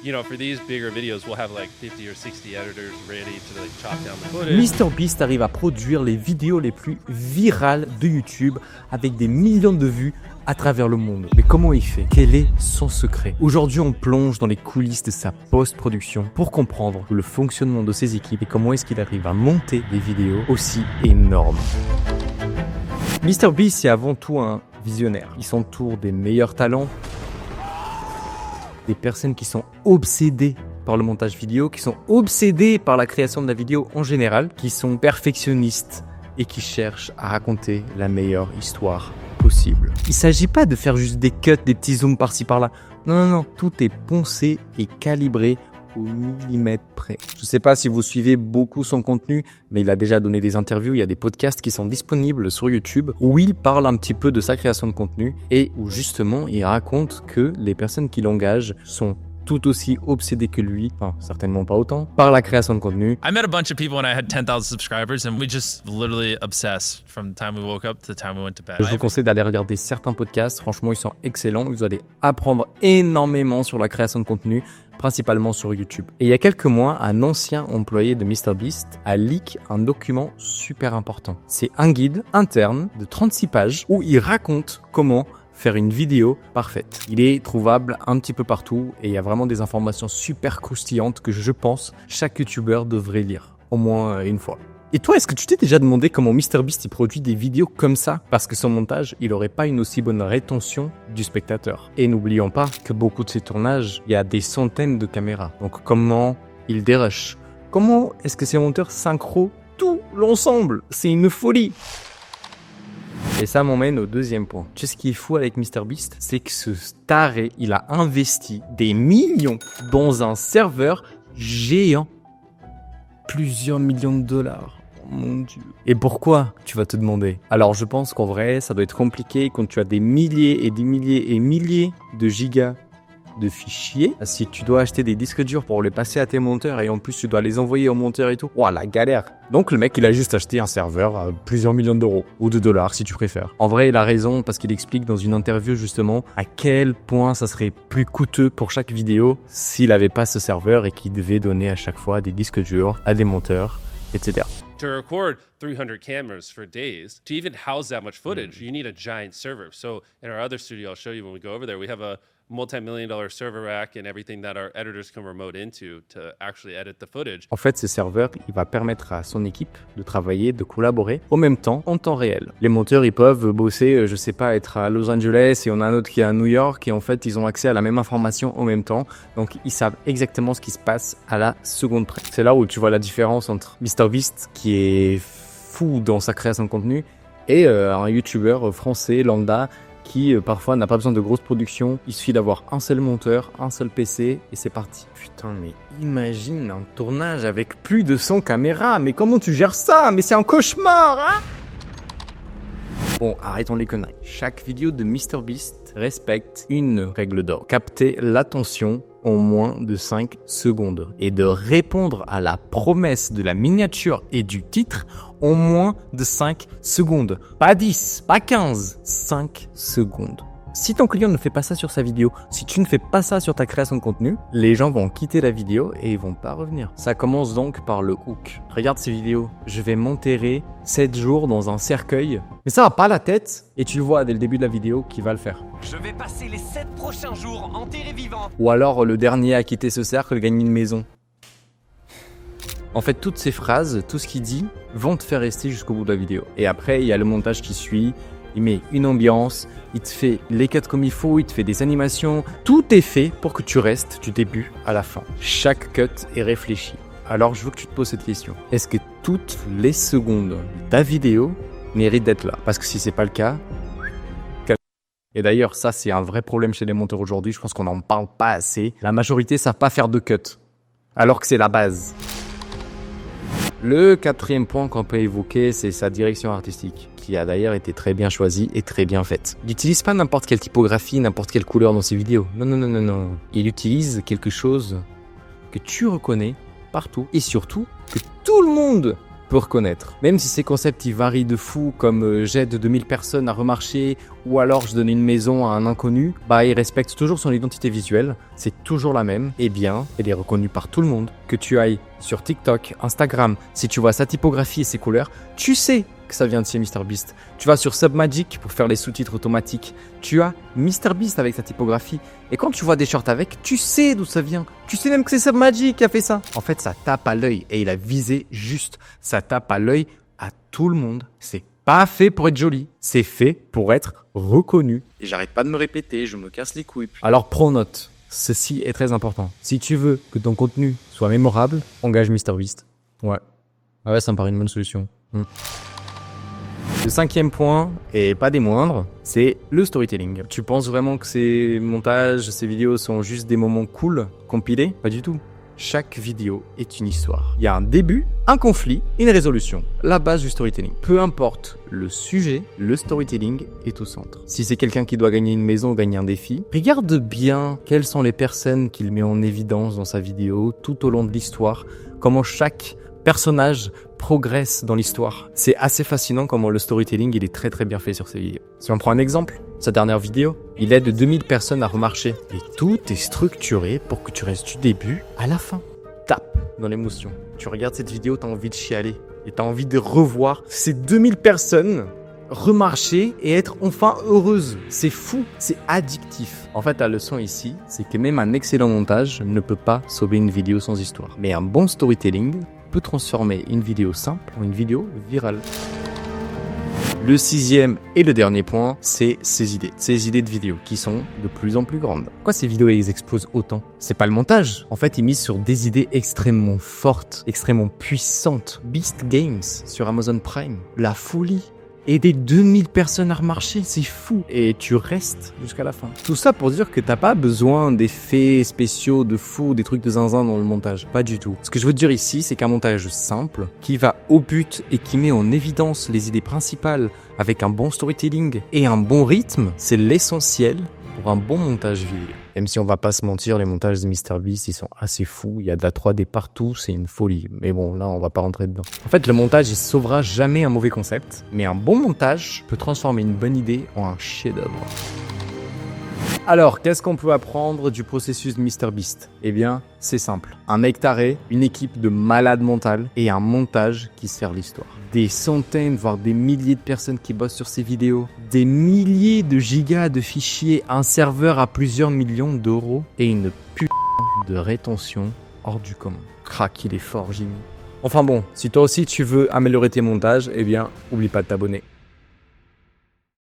You know, for these bigger videos, we'll have like 50 or 60 editors ready to like chop down the footage. MrBeast arrive à produire les vidéos les plus virales de YouTube avec des millions de vues à travers le monde. Mais comment il fait? Quel est son secret? Aujourd'hui, on plonge dans les coulisses de sa post-production pour comprendre le fonctionnement de ses équipes et comment est-ce qu'il arrive à monter des vidéos aussi énormes. MrBeast, c'est avant tout un visionnaire. Il s'entoure des meilleurs talents, des personnes qui sont obsédées par le montage vidéo, qui sont obsédées par la création de la vidéo en général, qui sont perfectionnistes et qui cherchent à raconter la meilleure histoire possible. Il ne s'agit pas de faire juste des cuts, des petits zooms par-ci par-là. Non, tout est poncé et calibré au millimètre près. Je ne sais pas si vous suivez beaucoup son contenu, mais il a déjà donné des interviews, il y a des podcasts qui sont disponibles sur YouTube où il parle un petit peu de sa création de contenu et où justement il raconte que les personnes qui l'engagent sont tout aussi obsédés que lui, enfin certainement pas autant, par la création de contenu. I met a bunch of people when I had 10,000 subscribers and we just literally obsessed from the time we woke up to the time we went to bed. Je vous conseille d'aller regarder certains podcasts, franchement ils sont excellents, vous allez apprendre énormément sur la création de contenu, principalement sur YouTube. Et il y a quelques mois, un ancien employé de MrBeast a leak un document super important. C'est un guide interne de 36 pages où il raconte comment faire une vidéo parfaite. Il est trouvable un petit peu partout et il y a vraiment des informations super croustillantes que je pense chaque youtubeur devrait lire au moins une fois. Et toi, est-ce que tu t'es déjà demandé comment MrBeast il produit des vidéos comme ça? Parce que son montage, il n'aurait pas une aussi bonne rétention du spectateur. Et n'oublions pas que beaucoup de ces tournages, il y a des centaines de caméras. Donc comment il dérush? Comment est-ce que ces monteurs synchro tout l'ensemble? C'est une folie! Et ça m'emmène au deuxième point. Tu sais ce qui est fou avec MrBeast? C'est que ce taré, il a investi des millions dans un serveur géant. Plusieurs millions de dollars. Oh mon Dieu. Et pourquoi, tu vas te demander? Alors je pense qu'en vrai, ça doit être compliqué quand tu as des milliers et des milliers et milliers de gigas de fichiers. Si tu dois acheter des disques durs pour les passer à tes monteurs et en plus tu dois les envoyer aux monteurs et tout, ouah, la galère. Donc le mec il a juste acheté un serveur à plusieurs millions d'euros ou de dollars si tu préfères. En vrai il a raison parce qu'il explique dans une interview justement à quel point ça serait plus coûteux pour chaque vidéo s'il n'avait pas ce serveur et qu'il devait donner à chaque fois des disques durs à des monteurs, etc. To record 300 cameras for days, to even house that much footage, you need a giant server. So in our other studio, I'll show you when we go over there, we have a multi-million-dollar server rack and everything that our editors can remote into to actually edit the footage. En fait, ce serveur, il va permettre à son équipe de travailler, de collaborer au même temps, en temps réel. Les monteurs, ils peuvent bosser, je sais pas, être à Los Angeles et on a un autre qui est à New York et en fait, ils ont accès à la même information en même temps. Donc, ils savent exactement ce qui se passe à la seconde près. C'est là où tu vois la différence entre MrBeast, qui est fou dans sa création de contenu, et un YouTuber français lambda qui parfois n'a pas besoin de grosses productions. Il suffit d'avoir un seul monteur, un seul PC et c'est parti. Putain, mais imagine un tournage avec plus de 100 caméras. Mais comment tu gères ça? Mais c'est un cauchemar, hein? Bon, arrêtons les conneries. Chaque vidéo de MrBeast respecte une règle d'or. Capter l'attention en moins de 5 secondes et de répondre à la promesse de la miniature et du titre en moins de 5 secondes. Pas 10, pas 15, 5 secondes. Si ton client ne fait pas ça sur sa vidéo, si tu ne fais pas ça sur ta création de contenu, les gens vont quitter la vidéo et ils vont pas revenir. Ça commence donc par le hook. Regarde ces vidéos. Je vais m'enterrer 7 jours dans un cercueil. Mais ça va pas la tête. Et tu le vois dès le début de la vidéo qui va le faire. Je vais passer les 7 prochains jours enterré vivant. Ou alors le dernier à quitter ce cercle gagne une maison. En fait, toutes ces phrases, tout ce qu'il dit, vont te faire rester jusqu'au bout de la vidéo. Et après, il y a le montage qui suit. Il met une ambiance, il te fait les cuts comme il faut, il te fait des animations. Tout est fait pour que tu restes du début à la fin. Chaque cut est réfléchi. Alors, je veux que tu te poses cette question. Est-ce que toutes les secondes de ta vidéo méritent d'être là? Parce que si c'est pas le cas, et d'ailleurs, ça, c'est un vrai problème chez les monteurs aujourd'hui. Je pense qu'on n'en parle pas assez. La majorité ne savent pas faire de cuts, alors que c'est la base. Le quatrième point qu'on peut évoquer, c'est sa direction artistique, qui a d'ailleurs été très bien choisie et très bien faite. Il n'utilise pas n'importe quelle typographie, n'importe quelle couleur dans ses vidéos. Non. Il utilise quelque chose que tu reconnais partout et surtout que tout le monde peut reconnaître. Même si ces concepts ils varient de fou, comme j'aide 2000 personnes à remarcher, ou alors je donne une maison à un inconnu, bah il respecte toujours son identité visuelle, c'est toujours la même, et bien, elle est reconnue par tout le monde. Que tu ailles sur TikTok, Instagram, si tu vois sa typographie et ses couleurs, tu sais que ça vient de chez MrBeast. Tu vas sur Submagic pour faire les sous-titres automatiques. Tu as MrBeast avec sa typographie. Et quand tu vois des shorts avec, tu sais d'où ça vient. Tu sais même que c'est Submagic qui a fait ça. En fait, ça tape à l'œil et il a visé juste. Ça tape à l'œil à tout le monde. C'est pas fait pour être joli. C'est fait pour être reconnu. Et j'arrête pas de me répéter, je me casse les couilles. Alors prends note. Ceci est très important. Si tu veux que ton contenu soit mémorable, engage MrBeast. Ouais. Ah ouais, ça me paraît une bonne solution. Le 5e point, et pas des moindres, c'est le storytelling. Tu penses vraiment que ces montages, ces vidéos sont juste des moments cool, compilés? Pas du tout. Chaque vidéo est une histoire. Il y a un début, un conflit, une résolution. La base du storytelling. Peu importe le sujet, le storytelling est au centre. Si c'est quelqu'un qui doit gagner une maison ou gagner un défi, regarde bien quelles sont les personnes qu'il met en évidence dans sa vidéo tout au long de l'histoire, comment chaque personnage progresse dans l'histoire. C'est assez fascinant comment le storytelling il est très très bien fait sur ces vidéos. Si on prend un exemple, sa dernière vidéo, il aide 2000 personnes à remarcher. Et tout est structuré pour que tu restes du début à la fin. Tape dans l'émotion. Tu regardes cette vidéo, t'as envie de chialer. Et t'as envie de revoir ces 2000 personnes remarcher et être enfin heureuses. C'est fou, c'est addictif. En fait, la leçon ici, c'est que même un excellent montage ne peut pas sauver une vidéo sans histoire. Mais un bon storytelling peut transformer une vidéo simple en une vidéo virale. Le 6e et le dernier point, c'est ces idées de vidéos qui sont de plus en plus grandes. Pourquoi ces vidéos elles explosent autant? C'est pas le montage. En fait, ils misent sur des idées extrêmement fortes, extrêmement puissantes. Beast Games sur Amazon Prime, la folie. Aider 2000 personnes à remarcher, c'est fou. Et tu restes jusqu'à la fin. Tout ça pour dire que t'as pas besoin d'effets spéciaux de fou, des trucs de zinzin dans le montage. Pas du tout. Ce que je veux te dire ici, c'est qu'un montage simple, qui va au but et qui met en évidence les idées principales avec un bon storytelling et un bon rythme, c'est l'essentiel pour un bon montage vidéo. Même si on va pas se mentir, les montages de MrBeast, ils sont assez fous. Il y a de la 3D partout, c'est une folie. Mais bon, là, on va pas rentrer dedans. En fait, le montage, il sauvera jamais un mauvais concept. Mais un bon montage peut transformer une bonne idée en un chef-d'œuvre. Alors, qu'est-ce qu'on peut apprendre du processus de MrBeast? Eh bien, c'est simple. Un mec taré, une équipe de malades mentales et un montage qui sert l'histoire. Des centaines, voire des milliers de personnes qui bossent sur ces vidéos. Des milliers de gigas de fichiers, un serveur à plusieurs millions d'euros et une putain de rétention hors du commun. Crac, il est fort, Jimmy. Enfin bon, si toi aussi tu veux améliorer tes montages, eh bien, oublie pas de t'abonner.